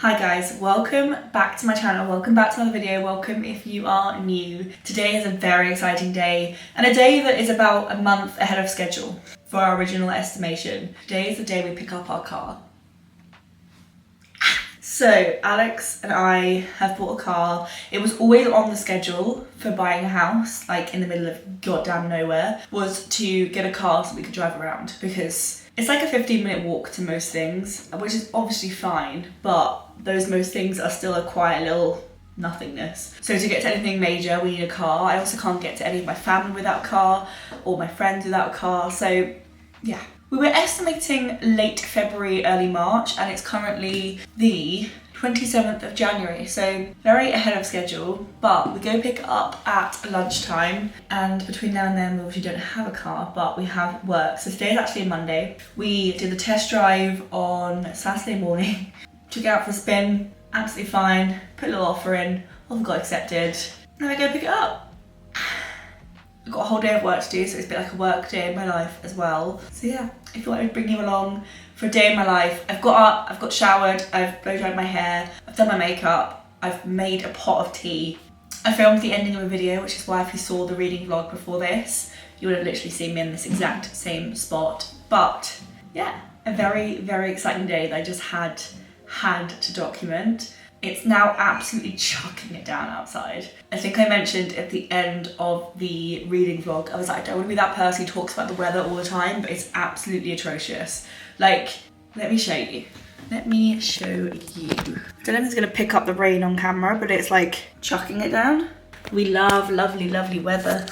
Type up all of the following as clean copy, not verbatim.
Hi guys, welcome back to my channel, welcome back to another video, welcome if you are new. Today is a very exciting day and a day that is about a month ahead of schedule for our original estimation. Today is the day we pick up our car. So Alex and I have bought a car. It was always on the schedule for buying a house, like in the middle of goddamn nowhere, was to get a car so we could drive around because it's like a 15-minute walk to most things, which is obviously fine, but those most things are still a quiet little nothingness. So to get to anything major, we need a car. I also can't get to any of my family without a car or my friends without a car. So yeah. We were estimating late February, early March, and it's currently the 27th of January, so very ahead of schedule, but we go pick it up at lunchtime, and between now and then we obviously don't have a car, but we have work. So today's actually a Monday. We did the test drive on Saturday morning, took it out for a spin, absolutely fine, put a little offer in, offer got accepted, and I go pick it up. I've got a whole day of work to do, so it's a bit like a work day in my life as well. So yeah, I thought I would bring you along for a day in my life. I've got up, I've got showered, I've blow dried my hair, I've done my makeup, I've made a pot of tea. I filmed the ending of a video, which is why if you saw the reading vlog before this, you would have literally seen me in this exact same spot. But yeah, a very, very exciting day that I just had to document. It's now absolutely chucking it down outside. I think I mentioned at the end of the reading vlog, I was like, I don't want to be that person who talks about the weather all the time, but it's absolutely atrocious. Like, let me show you. Let me show you. I don't know if it's gonna pick up the rain on camera, but it's like chucking it down. We love lovely, lovely weather.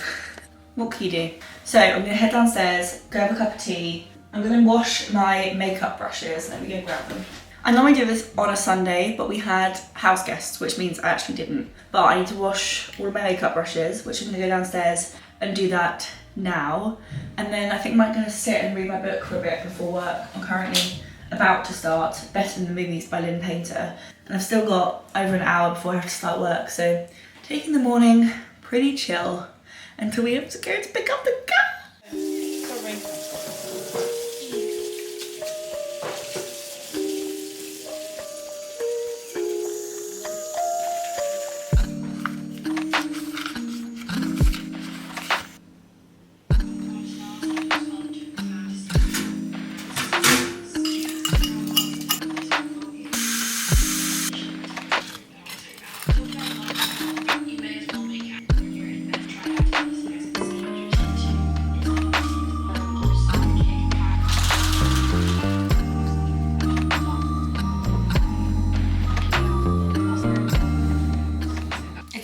What can you do? So I'm gonna head downstairs, go have a cup of tea. I'm gonna wash my makeup brushes. Let me go grab them. I normally do this on a Sunday, but we had house guests, which means I actually didn't. But I need to wash all of my makeup brushes, which I'm gonna go downstairs and do that now. And then I think I'm gonna sit and read my book for a bit before work. I'm currently about to start Better Than the Movies by Lynn Painter. And I've still got over an hour before I have to start work. So taking the morning pretty chill until we have to go to pick up the car. Sorry.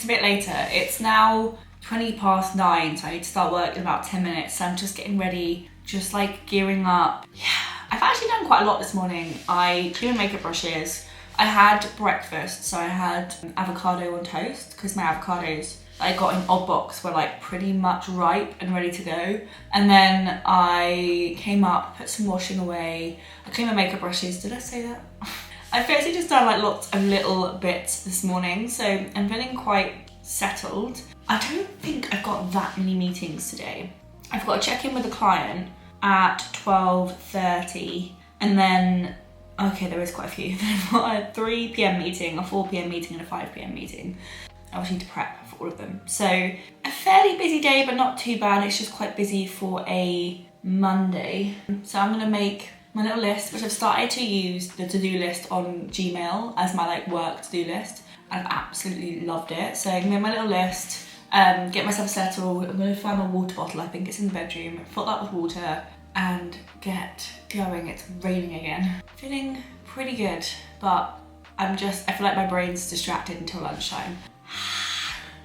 Bit later. It's now 9:20, so I need to start work in about 10 minutes. So I'm just getting ready, just like gearing up. Yeah, I've actually done quite a lot this morning. I cleaned my makeup brushes. I had breakfast, so I had avocado on toast because my avocados I got in Odd Box were like pretty much ripe and ready to go. And then I came up, put some washing away. I cleaned my makeup brushes. Did I say that? I've basically just done like lots of little bits this morning, so I'm feeling quite settled. I don't think I've got that many meetings today. I've got to check in with a client at 12:30, and then, okay, there is quite a few. I've got a 3 p.m. meeting, a 4 p.m. meeting, and a 5 p.m. meeting. I obviously need to prep for all of them. So a fairly busy day, but not too bad. It's just quite busy for a Monday. So I'm gonna make my little list, which I've started to use the to-do list on Gmail as my like work to-do list. I've absolutely loved it. So I'm gonna make my little list, get myself settled. I'm gonna find my water bottle, I think it's in the bedroom, fill that with water and get going. It's raining again. Feeling pretty good, but I feel like my brain's distracted until lunchtime.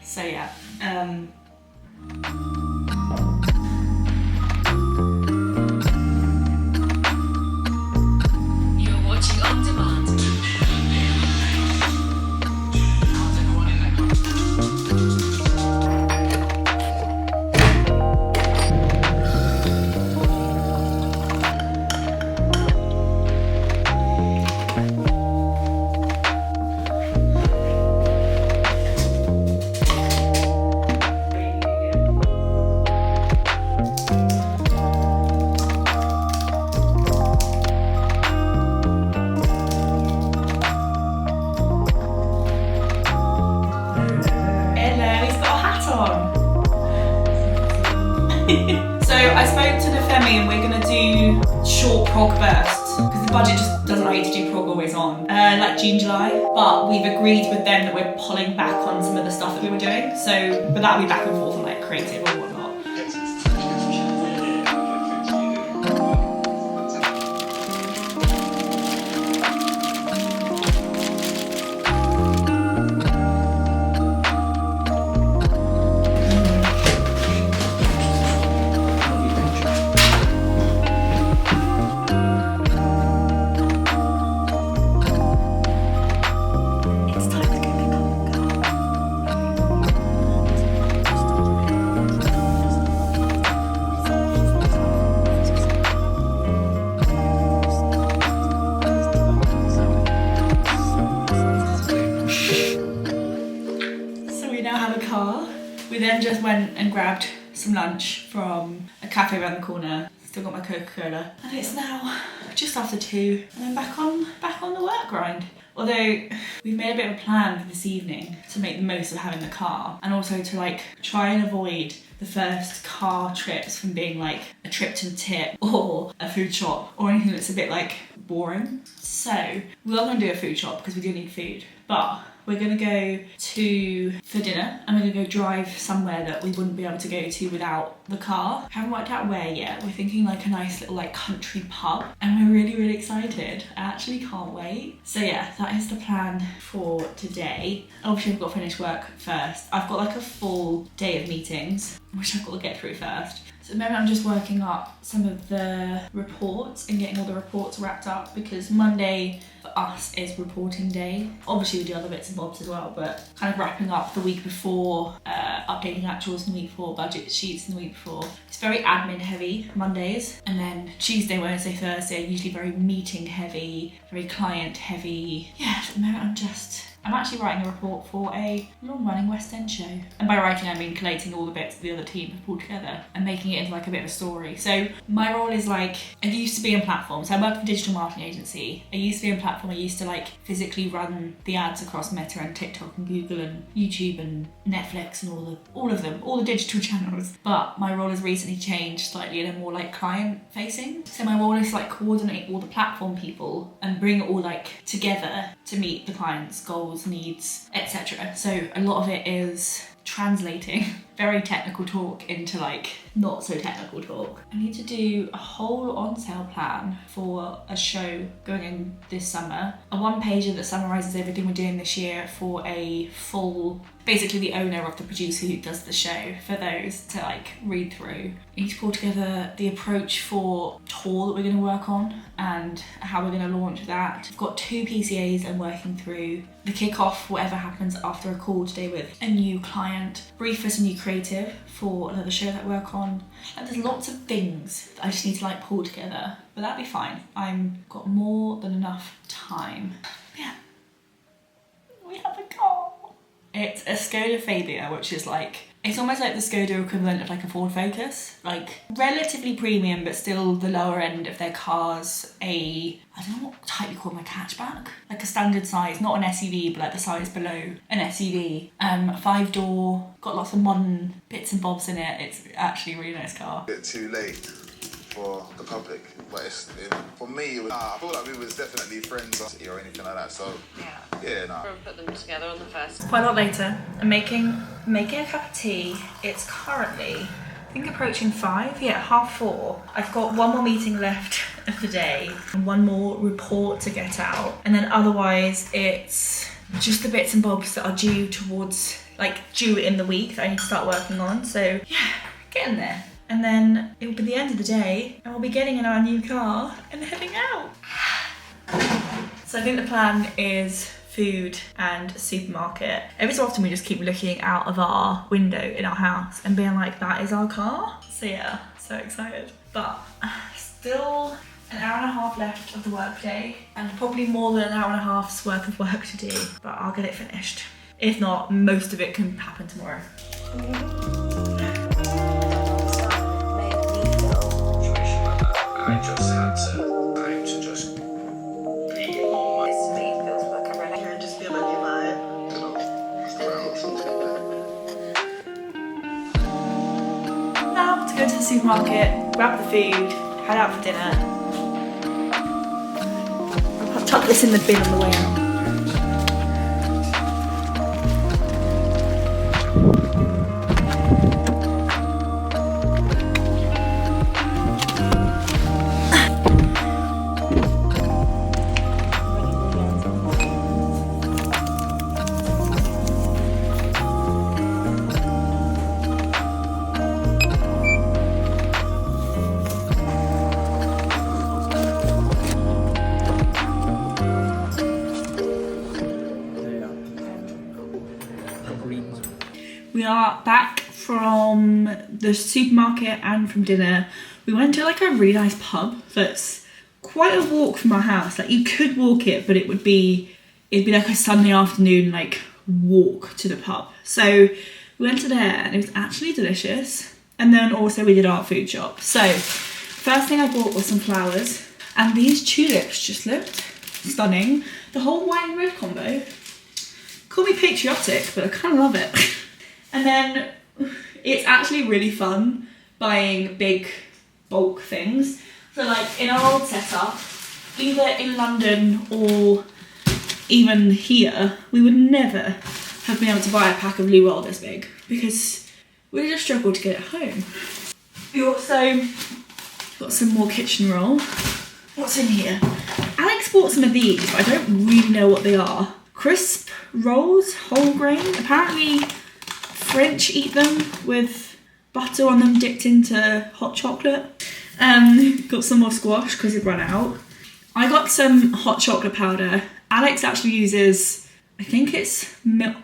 So yeah. I spoke to the Femi and we're gonna do short prog bursts because the budget just doesn't allow you to do prog always on, like June, July. But we've agreed with them that we're pulling back on some of the stuff that we were doing. So, but that'll be back and forth on like creative or whatnot. We then just went and grabbed some lunch from a cafe around the corner. Still got my Coca-Cola. And it's now just after 2 and I'm back on the work grind. Although we've made a bit of a plan for this evening to make the most of having the car and also to like try and avoid the first car trips from being like a trip to the tip or a food shop or anything that's a bit like boring. So we are going to do a food shop because we do need food, but we're going to go for dinner and we're going to go drive somewhere that we wouldn't be able to go to without the car. Haven't worked out where yet. We're thinking like a nice little like country pub and we're really excited. I actually can't wait. So yeah, that is the plan for today. Obviously I've got to finish work first. I've got like a full day of meetings which I've got to get through first. So at the moment I'm just working up some of the reports and getting all the reports wrapped up because Monday for us is reporting day. Obviously we do other bits and bobs as well, but kind of wrapping up the week before, updating actuals in the week before, budget sheets in the week before. It's very admin heavy Mondays, and then Tuesday, Wednesday, Thursday are usually very meeting heavy, very client heavy. Yeah, at the moment I'm actually writing a report for a long-running West End show. And by writing, I mean collating all the bits the other team have pulled together and making it into like a bit of a story. So my role is like, I used to be in platforms. I work for a digital marketing agency. I used to be in platform. I used to like physically run the ads across Meta and TikTok and Google and YouTube and Netflix and all of them, all the digital channels. But my role has recently changed slightly and I'm more like client facing. So my role is like coordinate all the platform people and bring it all like together to meet the client's goals, needs, etc. So a lot of it is translating very technical talk into like not so technical talk. I need to do a whole on sale plan for a show going in this summer. A one pager that summarises everything we're doing this year for a full, basically the owner of the producer who does the show, for those to like read through. I need to pull together the approach for tour that we're going to work on and how we're going to launch that. I've got 2 PCAs I'm working through. The kick-off, whatever happens after a call today with a new client, brief for some new creative for another show that I work on. And there's lots of things that I just need to like pull together, but that'll be fine. I've got more than enough time. Yeah, we have a car. It's a Skoda Fabia, which is like, it's almost like the Skoda equivalent of like a Ford Focus, like relatively premium, but still the lower end of their cars. I don't know what type you call them, like hatchback, like a standard size, not an SUV, but like the size below an SUV. 5-door, got lots of modern bits and bobs in it. It's actually a really nice car. A bit too late for the public, but for me, I feel like we was definitely friends or anything like that. So yeah, nah. We'll put them together on the first. Quite a lot later. I'm making a cup of tea. It's currently, I think, approaching 5. Yeah, 4:30. I've got one more meeting left of the day and one more report to get out, and then otherwise it's just the bits and bobs that are due in the week that I need to start working on. So yeah, getting there. And then it will be the end of the day and we'll be getting in our new car and heading out. So I think the plan is food and supermarket. Every so often we just keep looking out of our window in our house and being like, that is our car. So yeah, so excited. But still an hour and a half left of the workday and probably more than an hour and a half's worth of work to do, but I'll get it finished. If not, most of it can happen tomorrow. I just had time to just be on my This feels like a relic. I just feel like you vibe. Now to go to the supermarket grab the food, head out for dinner. I'll chuck this in the bin on the way out. We are back from the supermarket and from dinner. We went to like a really nice pub that's quite a walk from our house. Like you could walk it, but it'd be like a Sunday afternoon like walk to the pub. So we went to there and it was actually delicious. And then also we did our food shop. So first thing I bought was some flowers, and these tulips just looked stunning. The whole white and red combo. Call me patriotic, but I kind of love it. And then it's actually really fun buying big bulk things. So like in our old setup, either in London or even here, we would never have been able to buy a pack of Lou Roll this big because we just struggled to get it home. We also got some more kitchen roll. What's in here? Alex bought some of these, but I don't really know what they are. Crisp rolls, whole grain. Apparently French eat them with butter on them dipped into hot chocolate. Got some more squash because it ran out. I got some hot chocolate powder. Alex actually uses, I think it's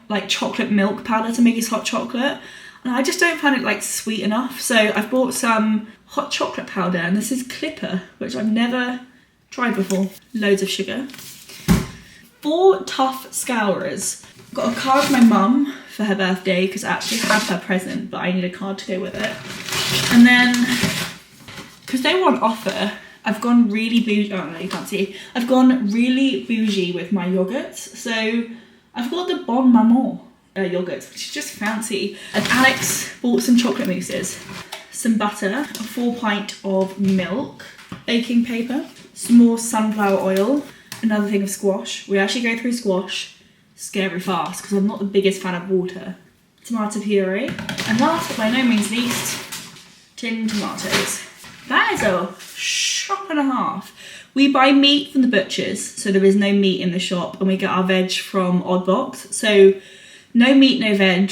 like chocolate milk powder to make his hot chocolate. And I just don't find it like sweet enough. So I've bought some hot chocolate powder, and this is Clipper, which I've never tried before. Loads of sugar. 4 tough scourers. Got a card from my mum for her birthday because I actually had her present, but I need a card to go with it. And then, because they were on offer, I've gone really bougie. Oh no, you can't see. I've gone really bougie with my yogurts. So I've got the Bon Maman yogurts, which is just fancy. And Alex bought some chocolate mousses, some butter, a 4 pint of milk, baking paper, some more sunflower oil, another thing of squash. We actually go through squash scary fast because I'm not the biggest fan of water. Tomato puree, and last but by no means least, tinned tomatoes. That is a shop and a half. We buy meat from the butchers, so there is no meat in the shop, and we get our veg from Oddbox. So no meat, no veg,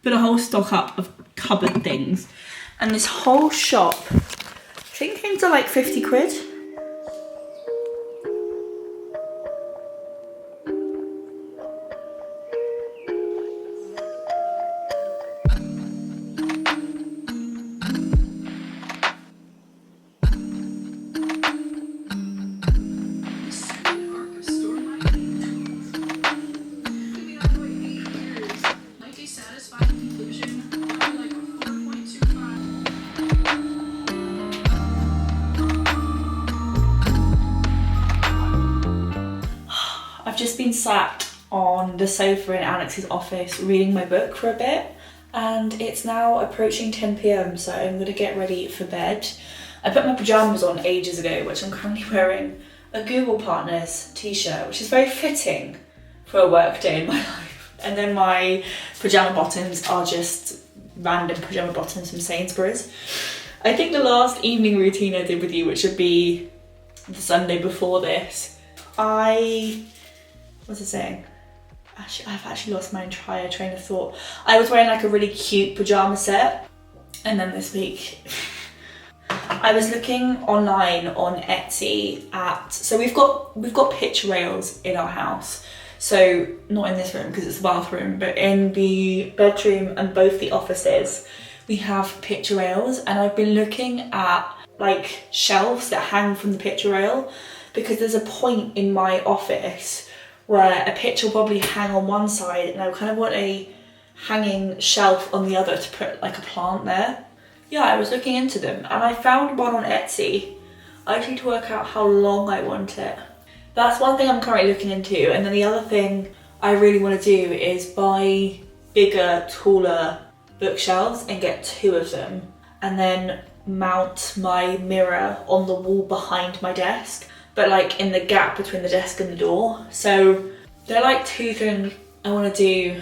but a whole stock up of cupboard things. And this whole shop, I think came to like 50 quid. I've just been sat on the sofa in Alex's office reading my book for a bit, and it's now approaching 10 PM, so I'm gonna get ready for bed. I put my pajamas on ages ago, which I'm currently wearing a Google Partners t-shirt, which is very fitting for a work day in my life. And then my pajama bottoms are just random pajama bottoms from Sainsbury's. I think the last evening routine I did with you, which would be the Sunday before this, what's it saying? I've actually lost my entire train of thought. I was wearing like a really cute pajama set, and then this week I was looking online on Etsy so we've got picture rails in our house. So not in this room because it's the bathroom, but in the bedroom and both the offices we have picture rails, and I've been looking at like shelves that hang from the picture rail because there's a point in my office where a picture will probably hang on one side and I kind of want a hanging shelf on the other to put like a plant there. Yeah, I was looking into them and I found one on Etsy. I just need to work out how long I want it. That's one thing I'm currently looking into, and then the other thing I really want to do is buy bigger, taller bookshelves and get 2 of them. And then mount my mirror on the wall behind my desk, but like in the gap between the desk and the door. So there are like 2 things I want to do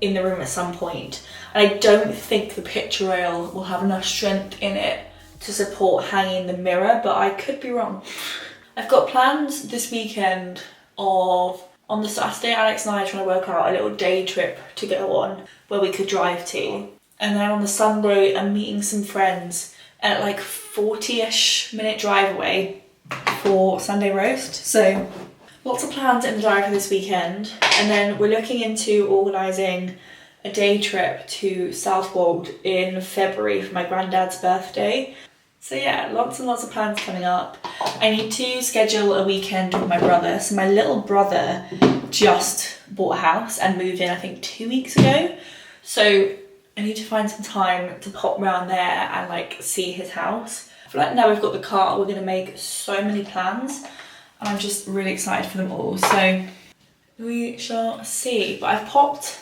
in the room at some point. And I don't think the picture rail will have enough strength in it to support hanging the mirror, but I could be wrong. I've got plans this weekend of, on the Saturday, Alex and I are trying to work out a little day trip to go on where we could drive to. And then on the Sunday, I'm meeting some friends at like 40-ish minute drive away for Sunday roast. So lots of plans in the diary for this weekend. And then we're looking into organising a day trip to Southwold in February for my granddad's birthday. So yeah, lots and lots of plans coming up. I need to schedule a weekend with my brother. So my little brother just bought a house and moved in, I think 2 weeks ago. So I need to find some time to pop round there and like see his house. I feel like now we've got the car, we're gonna make so many plans and I'm just really excited for them all. So we shall see. But I've popped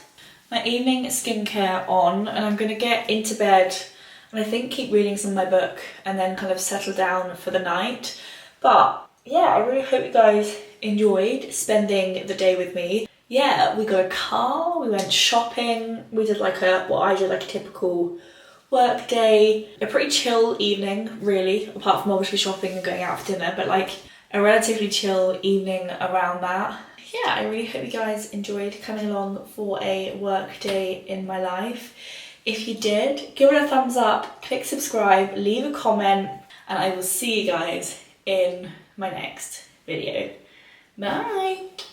my evening skincare on and I'm gonna get into bed and I think keep reading some of my book and then kind of settle down for the night. But yeah, I really hope you guys enjoyed spending the day with me. Yeah, we got a car, we went shopping, we did like what I did like a typical work day. A pretty chill evening, really, apart from obviously shopping and going out for dinner, but like a relatively chill evening around that. Yeah, I really hope you guys enjoyed coming along for a work day in my life. If you did, give it a thumbs up, click subscribe, leave a comment, and I will see you guys in my next video. Bye!